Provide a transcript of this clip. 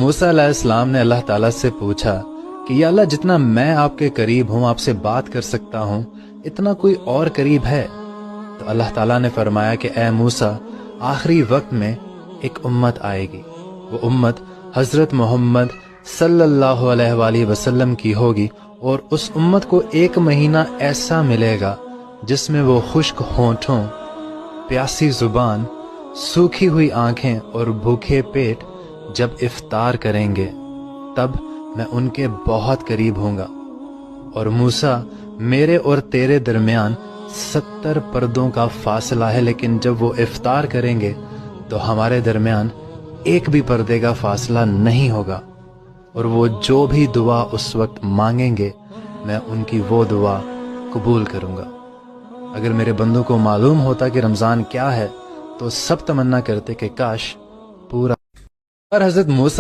मूसा अलैहिस्सलाम ने अल्लाह ताला से पूछा कि या अल्लाह, जितना मैं आपके करीब हूँ, आपसे बात कर सकता हूँ, इतना कोई और करीब है? तो अल्लाह ताला ने फरमाया कि ए मूसा, आखिरी वक्त में एक उम्मत आएगी। वो उम्मत हजरत मोहम्मद सल्लल्लाहु अलैहि वसल्लम की होगी, और उस उम्मत को एक महीना ऐसा मिलेगा जिसमें वो खुश्क होंठों, प्यासी जुबान, सूखी हुई आंखें और भूखे पेट जब इफ्तार करेंगे, तब मैं उनके बहुत करीब होऊंगा। और मूसा, मेरे और तेरे दरमियान 70 पर्दों का फासला है, लेकिन जब वो इफ्तार करेंगे तो हमारे दरमियान एक भी पर्दे का फासला नहीं होगा। और वो जो भी दुआ उस वक्त मांगेंगे, मैं उनकी वो दुआ कबूल करूंगा। अगर मेरे बंदों को मालूम होता कि रमज़ान क्या है, तो सब तमन्ना करते कि काश पूरा। और हजरत मूसा